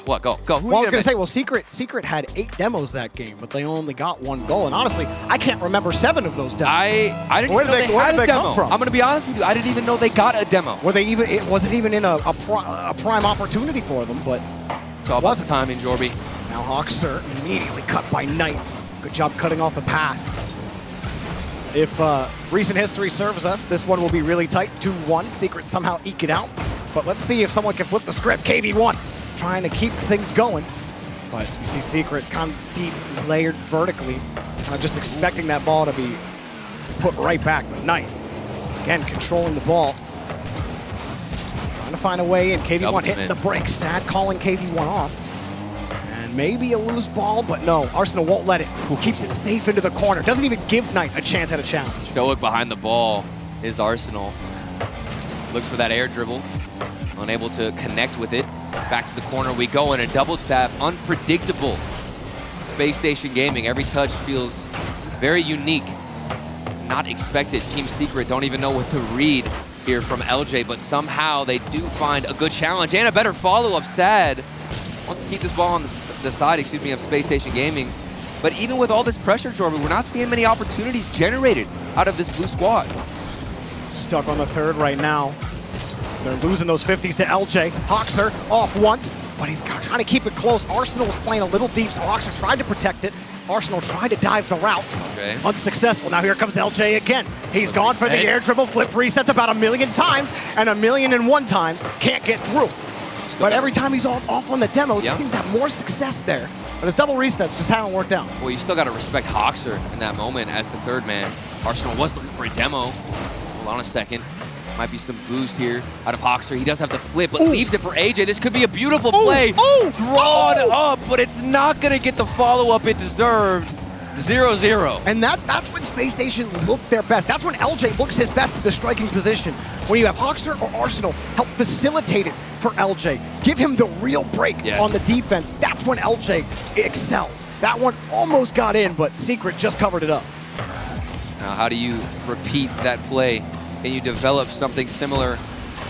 What? Go. Well, I was going to say, well, Secret had 8 demos that game, but they only got 1 goal. And honestly, I can't remember 7 of those demos. I didn't even know they had a demo. I'm going to be honest with you. I didn't even know they got a demo. It wasn't even in a prime opportunity for them, but it's all about the timing, Jorby. Now Hoxer immediately cut by Knight. Good job cutting off the pass. If recent history serves us, this one will be really tight. 2-1. Secret somehow eke it out. But let's see if someone can flip the script. KV1 trying to keep things going. But you see Secret kind of deep, layered vertically. Kind of just expecting that ball to be put right back. But Knight, again, controlling the ball. Trying to find a way in. KV1 hitting the brakes. Sad calling KV1 off. And maybe a loose ball, but no. Arsenal won't let it. Keeps it safe into the corner. Doesn't even give Knight a chance at a challenge. Stoic behind the ball is Arsenal. Looks for that air dribble. Unable to connect with it. Back to the corner we go, and a double tap. Unpredictable. Space Station Gaming. Every touch feels very unique. Not expected. Team Secret don't even know what to read here from LJ, but somehow they do find a good challenge and a better follow-up. Sad wants to keep this ball on the side, of Space Station Gaming. But even with all this pressure, Jordan, we're not seeing many opportunities generated out of this blue squad. Stuck on the 3rd right now. They're losing those 50s to LJ. Hoxer off once, but he's trying to keep it close. Arsenal was playing a little deep, so Hoxer tried to protect it. Arsenal tried to dive the route. Okay. Unsuccessful. Now here comes LJ again. He's gone for the air dribble flip resets about 1,000,000 times, and 1,000,001 times can't get through. But every time he's off on the demos, he seems to have more success there. But his double resets just haven't worked out. Well, you still got to respect Hoxer in that moment as the 3rd man. Arsenal was looking for a demo. Hold on a second. Might be some boost here out of Hoxer. He does have the flip, but leaves it for AJ. This could be a beautiful play. Drawn up, but it's not going to get the follow-up it deserved. 0-0. And that's when Spacestation looked their best. That's when LJ looks his best in the striking position. When you have Hawkster or Arsenal help facilitate it for LJ, give him the real break on the defense, that's when LJ excels. That one almost got in, but Secret just covered it up. Now, how do you repeat that play? Can you develop something similar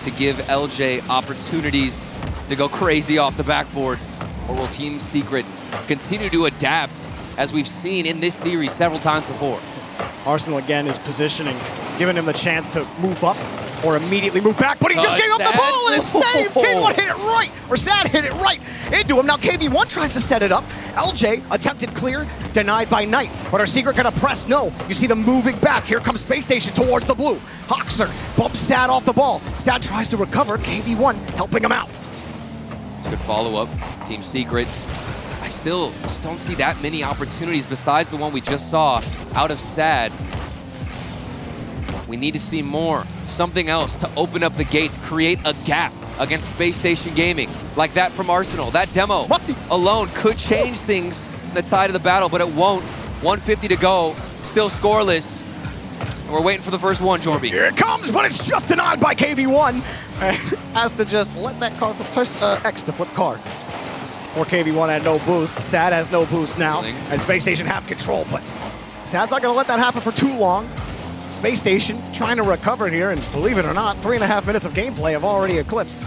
to give LJ opportunities to go crazy off the backboard? Or will Team Secret continue to adapt, as we've seen in this series several times before? Arsenal again is positioning, giving him the chance to move up or immediately move back, but he just gave up the ball and it's saved. KV1 hit it right, or Sad hit it right into him. Now KV1 tries to set it up. LJ attempted clear, denied by Knight, but are Secret gonna press? No. You see them moving back. Here comes Spacestation towards the blue. Hawkster bumps Sad off the ball. Sad tries to recover. KV1 helping him out. It's a good follow-up. Team Secret, I still just don't see that many opportunities besides the one we just saw out of Sad. We need to see more, something else to open up the gates, create a gap against Space Station Gaming, like that from Arsenal. That demo alone could change things on the side of the battle, but it won't. 150 to go, still scoreless. And we're waiting for the first one, Jorby. Here it comes, but it's just denied by KV1. Has to just let that card push X to flip card. Or KV1 had no boost. Sad has no boost now, and Space Station have control, but Sad's not gonna let that happen for too long. Space Station trying to recover here, and believe it or not, 3.5 minutes of gameplay have already eclipsed.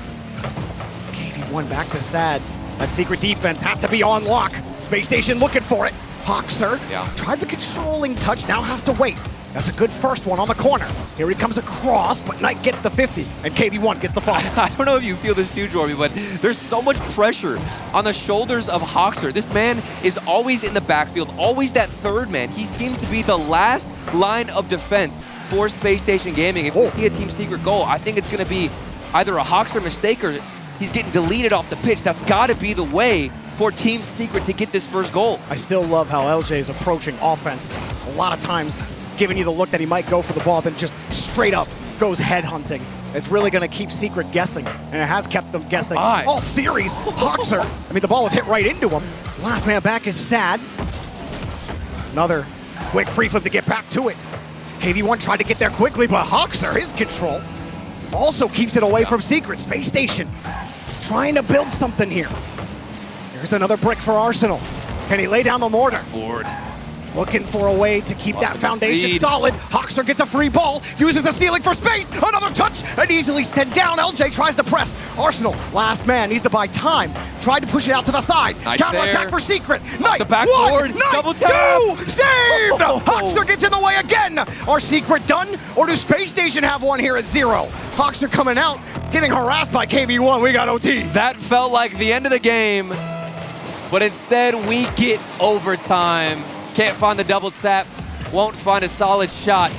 KV1 back to Sad. That Secret defense has to be on lock. Space Station looking for it. Hawkster tried the controlling touch, now has to wait. That's a good first one on the corner. Here he comes across, but Knight gets the 50, and KV1 gets the follow. I don't know if you feel this too, Jorby, but there's so much pressure on the shoulders of Hawkster. This man is always in the backfield, always that third man. He seems to be the last line of defense for Space Station Gaming. If we see a Team Secret goal, I think it's going to be either a Hawkster mistake or he's getting deleted off the pitch. That's got to be the way for Team Secret to get this first goal. I still love how LJ is approaching offense. A lot of times giving you the look that he might go for the ball, then just straight up goes head hunting. It's really going to keep Secret guessing, and it has kept them guessing all series. Hawkster, I mean, the ball was hit right into him. Last man back is Sad. Another quick pre-flip to get back to it. KV1 tried to get there quickly, but Hawkster, his control, also keeps it away from Secret. Space Station trying to build something here. Here's another brick for Arsenal. Can he lay down the mortar? Looking for a way to keep that foundation solid. Hawkster gets a free ball, uses the ceiling for space. Another touch, and easily sent down. LJ tries to press. Arsenal, last man, needs to buy time. Tried to push it out to the side. Counter-attack for Secret. Knight, the backboard, double tap. 2, saved! Hawkster gets in the way again. Are Secret done, or does Space Station have one here at 0? Hawkster coming out, getting harassed by KV1. We got OT. That felt like the end of the game, but instead we get overtime. Can't find the double tap, won't find a solid shot.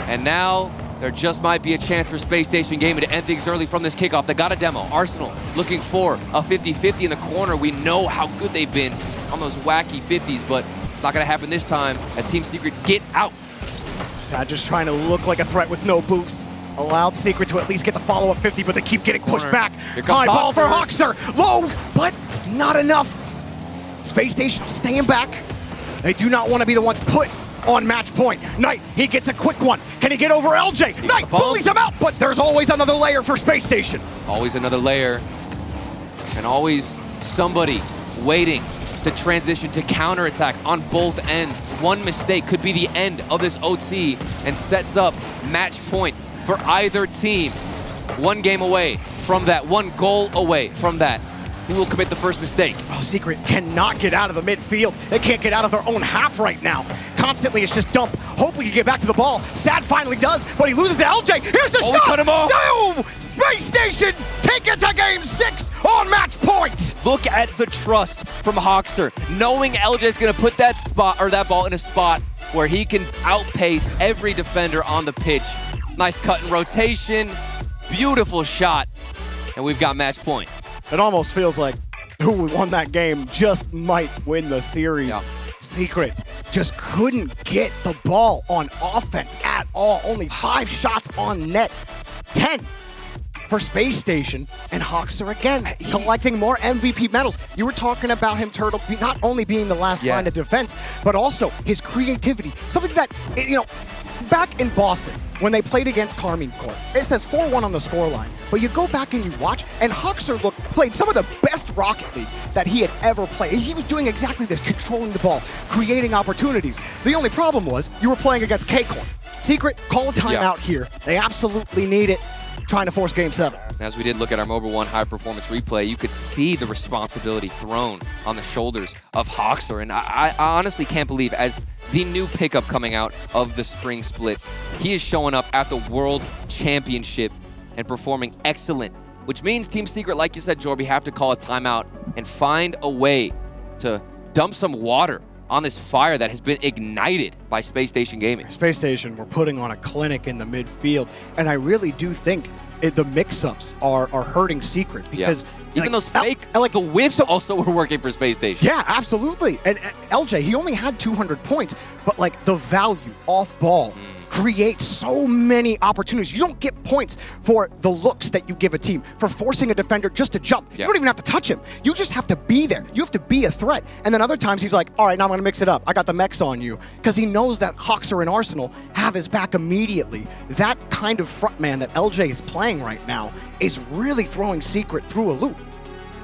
And now there just might be a chance for Space Station Gaming to end things early from this kickoff. They got a demo. Arsenal looking for a 50-50 in the corner. We know how good they've been on those wacky 50s, but it's not gonna happen this time as Team Secret get out. Sad just trying to look like a threat with no boost. Allowed Secret to at least get the follow-up 50, but they keep getting pushed back. High ball for Hawkster, low, but not enough. Space Station staying back. They do not want to be the ones put on match point. Knight, he gets a quick one. Can he get over LJ? Knight bullies him out, but there's always another layer for Space Station. Always another layer, and always somebody waiting to transition to counterattack on both ends. One mistake could be the end of this OT and sets up match point for either team. One game away from that, one goal away from that. Who will commit the first mistake? Oh, Secret cannot get out of the midfield. They can't get out of their own half right now. Constantly, it's just dump. Hope we can get back to the ball. Sad finally does, but he loses to LJ. Here's the shot! He cut him off. No! Space Station take it to game 6 on match point. Look at the trust from Hawkster, knowing LJ is going to put that spot or that ball in a spot where he can outpace every defender on the pitch. Nice cut and rotation, beautiful shot, and we've got match point. It almost feels like who won that game just might win the series. Secret just couldn't get the ball on offense at all. Only 5 shots on net. 10 for Space Station, and Hoxer again, collecting more MVP medals. You were talking about him, Turtle, not only being the last line of defense, but also his creativity. Something that, you know, back in Boston, when they played against Carmine Court, it says 4-1 on the scoreline. But you go back and you watch, and Hoxer played some of the best Rocket League that he had ever played. He was doing exactly this, controlling the ball, creating opportunities. The only problem was you were playing against K-Corn. Secret, call a timeout here. They absolutely need it, trying to force Game 7. As we did look at our Mobile 1 high-performance replay, you could see the responsibility thrown on the shoulders of Hoxer. And I honestly can't believe, as the new pickup coming out of the spring split, he is showing up at the World Championship and performing excellent, which means Team Secret, like you said, Jorby, have to call a timeout and find a way to dump some water on this fire that has been ignited by Space Station Gaming. Space Station, we're putting on a clinic in the midfield, and I really do think the mix-ups are hurting Secret, because even those fake, like the whiffs also were working for Space Station. Yeah, absolutely. And LJ, he only had 200 points, but like the value off ball creates so many opportunities. You don't get points for the looks that you give a team, for forcing a defender just to jump. You don't even have to touch him. You just have to be there. You have to be a threat. And then other times he's like, all right, now I'm going to mix it up. I got the mechs on you. Because he knows that Hoxer and Arsenal have his back immediately. That kind of frontman that LJ is playing right now is really throwing Secret through a loop.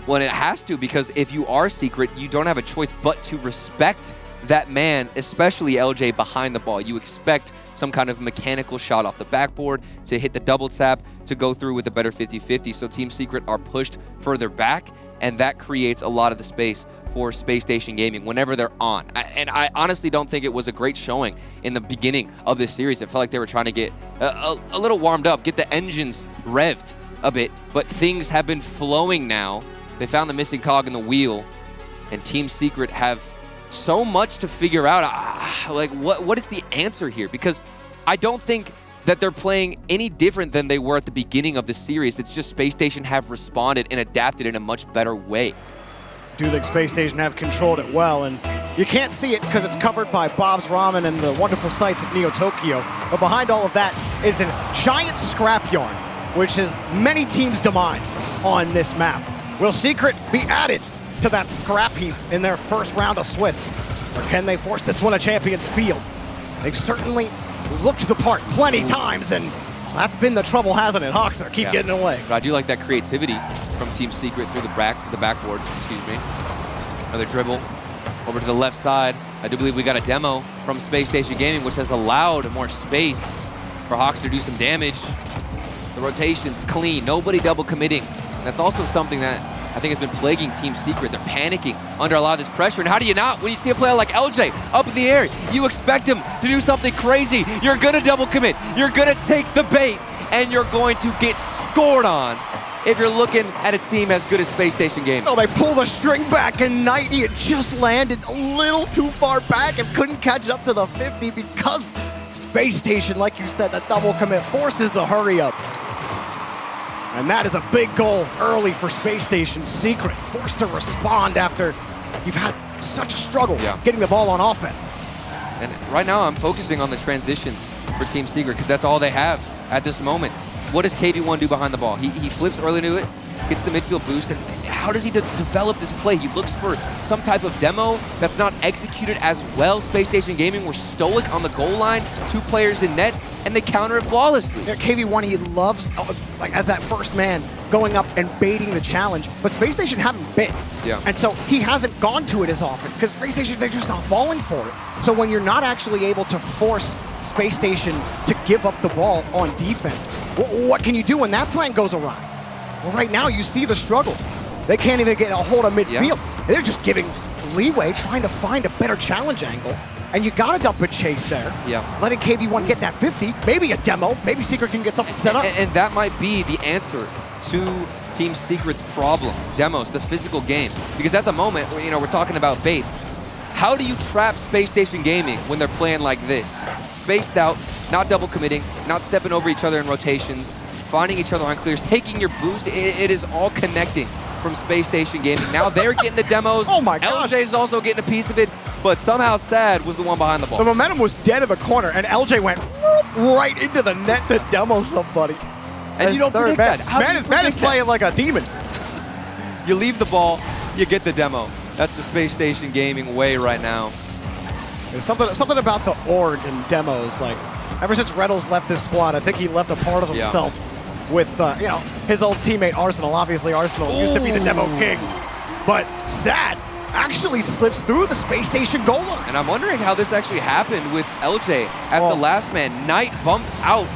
Well, it has to, because if you are Secret, you don't have a choice but to respect that man, especially LJ, behind the ball. You expect some kind of mechanical shot off the backboard to hit the double tap to go through with a better 50-50. So Team Secret are pushed further back, and that creates a lot of the space for Space Station Gaming whenever they're on. And I honestly don't think it was a great showing in the beginning of this series. It felt like they were trying to get a little warmed up, get the engines revved a bit, but things have been flowing now. They found the missing cog in the wheel, and Team Secret have so much to figure out. Like, what is the answer here? Because I don't think that they're playing any different than they were at the beginning of the series. It's just Space Station have responded and adapted in a much better way. Do think Space Station have controlled it well, and you can't see it because it's covered by Bob's Ramen and the wonderful sights of Neo Tokyo. But behind all of that is a giant scrapyard, which is many teams' demise on this map. Will Secret be added to that scrap heap in their first round of Swiss? Or can they force this one a Champions Field? They've certainly looked the part plenty times, and that's been the trouble, hasn't it? Hoxer keep getting away. But I do like that creativity from Team Secret through the backboard, excuse me. Another dribble over to the left side. I do believe we got a demo from Space Station Gaming, which has allowed more space for Hoxer to do some damage. The rotation's clean, nobody double committing. That's also something that I think has been plaguing Team Secret. They're panicking under a lot of this pressure. And how do you not? When you see a player like LJ up in the air, you expect him to do something crazy. You're going to double commit. You're going to take the bait, and you're going to get scored on if you're looking at a team as good as Space Station Gaming. Oh, they pull the string back, and Nighty had just landed a little too far back and couldn't catch up to the 50 because Space Station, like you said, that double commit forces the hurry up. And that is a big goal early for Space Station. Secret forced to respond after you've had such a struggle getting the ball on offense. And right now I'm focusing on the transitions for Team Secret because that's all they have at this moment. What does KV1 do behind the ball? He flips early to it, gets the midfield boost, and how does he develop this play? He looks for some type of demo that's not executed as well. Space Station Gaming were stoic on the goal line, 2 players in net, and they counter it flawlessly. Yeah, KV1, he loves, like, as that first man, going up and baiting the challenge, but Space Station haven't bit. And so he hasn't gone to it as often, because Space Station, they're just not falling for it. So when you're not actually able to force Space Station to give up the ball on defense, what can you do when that plan goes awry? Well, right now, you see the struggle. They can't even get a hold of midfield. They're just giving leeway, trying to find a better challenge angle. And you gotta dump a chase there. Letting KV1 get that 50, maybe a demo, maybe Secret can get something set up. And that might be the answer to Team Secret's problem. Demos, the physical game. Because at the moment, you know, we're talking about bait. How do you trap Space Station Gaming when they're playing like this? Spaced out, not double committing, not stepping over each other in rotations, finding each other on clears, taking your boost. It is all connecting from Space Station Gaming. Now they're getting the demos. Oh my gosh. LJ is also getting a piece of it, but somehow Sad was the one behind the ball. The momentum was dead in the corner, and LJ went right into the net to demo somebody. And you don't predict that. How do you Man is predict playing like a demon. You leave the ball, you get the demo. That's the Space Station Gaming way right now. There's something about the org and demos. Like, ever since Reynolds left this squad, I think he left a part of himself with, you know, his old teammate Arsenal. Obviously, Arsenal used to be the demo king. But Sad actually slips through the Space Station goal line. And I'm wondering how this actually happened with LJ as the last man. Knight bumped out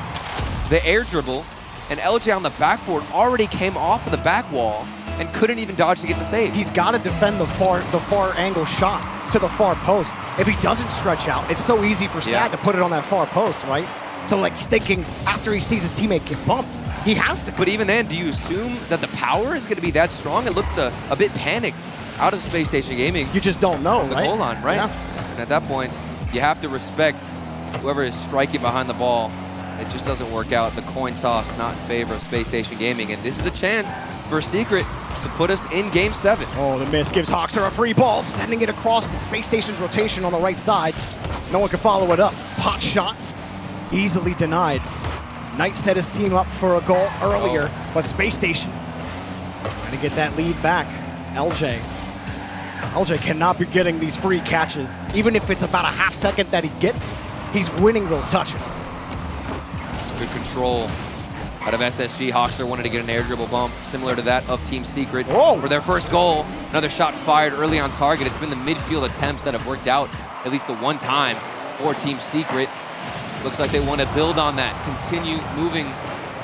the air dribble, and LJ on the backboard already came off of the back wall and couldn't even dodge to get the save. He's got to defend the far angle shot to the far post. If he doesn't stretch out, it's so easy for Sad to put it on that far post, right? So like he's thinking after he sees his teammate get bumped, he has to. But even then, do you assume that the power is going to be that strong? It looked a bit panicked out of Space Station Gaming. You just don't know, the right? goal line, right? Yeah. And at that point, you have to respect whoever is striking behind the ball. It just doesn't work out. The coin toss not in favor of Space Station Gaming, and this is a chance for Secret to put us in Game 7. Oh, the miss gives Hoxer a free ball, sending it across with Space Station's rotation on the right side. No one can follow it up. Pot shot, easily denied. Knight set his team up for a goal earlier, but Space Station trying to get that lead back. LJ cannot be getting these free catches. Even if it's about a half second that he gets, he's winning those touches. Good control out of SSG. Hoxer wanted to get an air dribble bump similar to that of Team Secret for their first goal. Another shot fired early on target. It's been the midfield attempts that have worked out at least the one time for Team Secret. Looks like they want to build on that, continue moving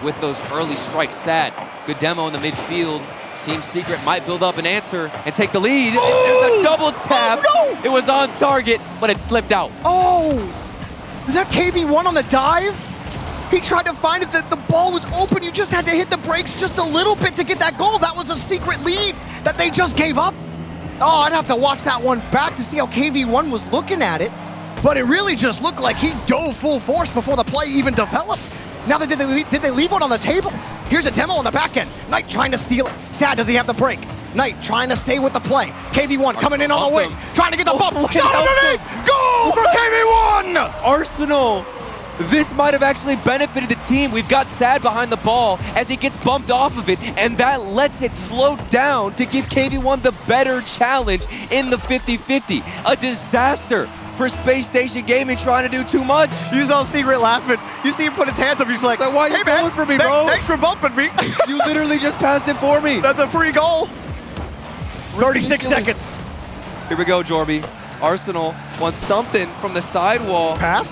with those early strikes. Sad, good demo in the midfield. Team Secret might build up an answer and take the lead. There's a double tap. Oh, no! It was on target, but it slipped out. Oh! Was that KV1 on the dive? He tried to find it, the ball was open. You just had to hit the brakes just a little bit to get that goal. That was a secret lead that they just gave up. Oh, I'd have to watch that one back to see how KV1 was looking at it. But it really just looked like he dove full force before the play even developed. Now, did they leave one on the table? Here's a demo on the back end. Knight trying to steal it. Sad, does he have the break? Knight trying to stay with the play. KV1 coming in on the wing, trying to get the bump. Shot underneath! Goal for KV1! Arsenal! This might have actually benefited the team. We've got Sad behind the ball as he gets bumped off of it, and that lets it float down to give KV1 the better challenge in the 50-50. A disaster for Space Station Gaming trying to do too much. You saw Secret laughing. You see him put his hands up. He's like, why are you going for me, bro? Thanks for bumping me. You literally just passed it for me. That's a free goal. 36 seconds. Here we go, Jorby. Arsenal wants something from the sidewall. Pass.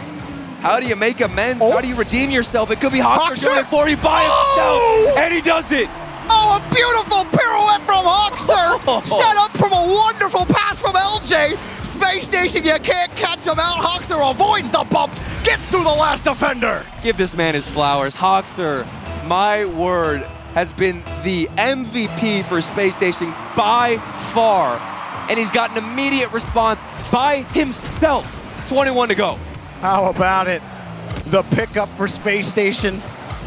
How do you make amends? Oh. How do you redeem yourself? It could be Hoxer doing it for you by himself, and he does it. Oh, a beautiful pirouette from Hoxer. Set up from a wonderful pass from LJ. Space Station, you can't catch him out. Hoxer avoids the bump, gets through the last defender. Give this man his flowers. Hoxer, my word, has been the MVP for Space Station by far, and he's got an immediate response by himself. 21 to go. How about it? The pickup for Space Station.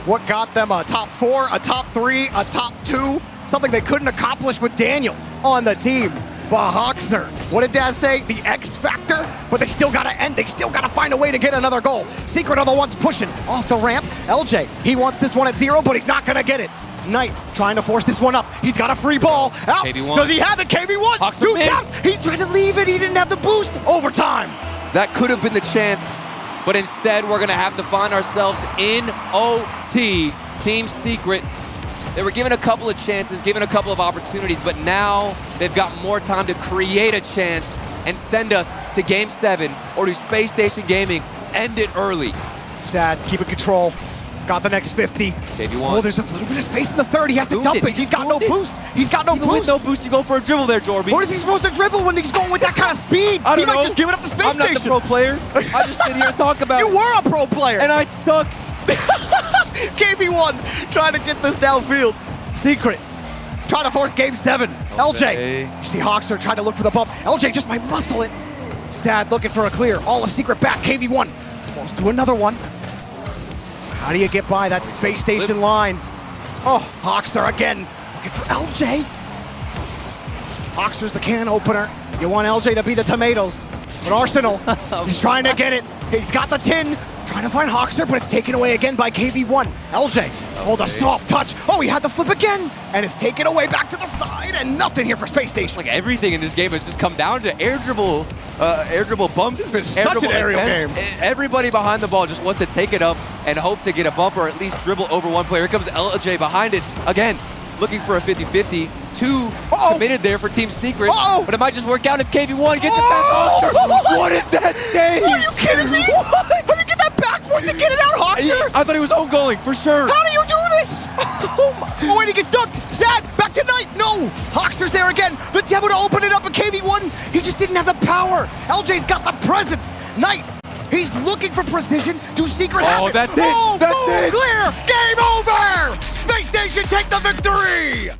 What got them a top 4, a top 3, a top 2? Something they couldn't accomplish with Daniel on the team. But Hoxer, what did Dad say? The X factor? But they still gotta end. They still gotta find a way to get another goal. Secret are the ones pushing off the ramp. LJ, he wants this one at 0, but he's not gonna get it. Knight trying to force this one up. He's got a free ball. Out. KV1. Does he have it? KV1. Hoxer 2 taps. He tried to leave it. He didn't have the boost. Overtime. That could have been the chance, but instead we're gonna have to find ourselves in OT. Team Secret, they were given a couple of chances, given a couple of opportunities, but now they've got more time to create a chance and send us to Game 7, or to Space Station Gaming end it early. Sad, keep it control. Got the next 50. KV1. Oh, there's a little bit of space in the third. He has to dump it. He's got no boost. He's got no Even with boost. no boost, you go for a dribble there, Jorby. What is he supposed to dribble when he's going with that kind of speed? I don't know. He might just give it up to Space I'm Station. not the pro player. I just sit here and talk about You it. were a pro player. And I sucked. KV1 trying to get this downfield. Secret trying to force Game 7. LJ. You see Hoxer trying to look for the bump. LJ just might muscle it. Sad looking for a clear. All a Secret back. KV1 close to another one. How do you get by that Space Station line? Oh, Hoxer again. Looking for LJ. Hoxer's the can opener. You want LJ to be the tomatoes. But Arsenal is trying to get it. He's got the tin. Trying to find Hawkster, but it's taken away again by KV1. LJ, oh, the soft touch. Oh, he had the flip again, and it's taken away back to the side, and nothing here for Space Station. Like everything in this game has just come down to air dribble bumps. It's been such an aerial game. Everybody behind the ball just wants to take it up and hope to get a bump or at least dribble over one player. Here comes LJ behind it. Again, looking for a 50-50. Two committed there for Team Secret, but it might just work out if KV1 gets it back Hawkster. What is that save? Are you kidding me? What? How do you get that backboard to get it out, Hawkster? I thought he was own goaling, for sure. How do you do this? Oh, wait, he gets dunked. Sad, back to Knight. No, Hawkster's there again. The demo to open it up at KV1. He just didn't have the power. LJ's got the presence. Knight, he's looking for precision. Do Secret have it? That's it. Oh, That's it. Clear. Game over. Space Station take the victory.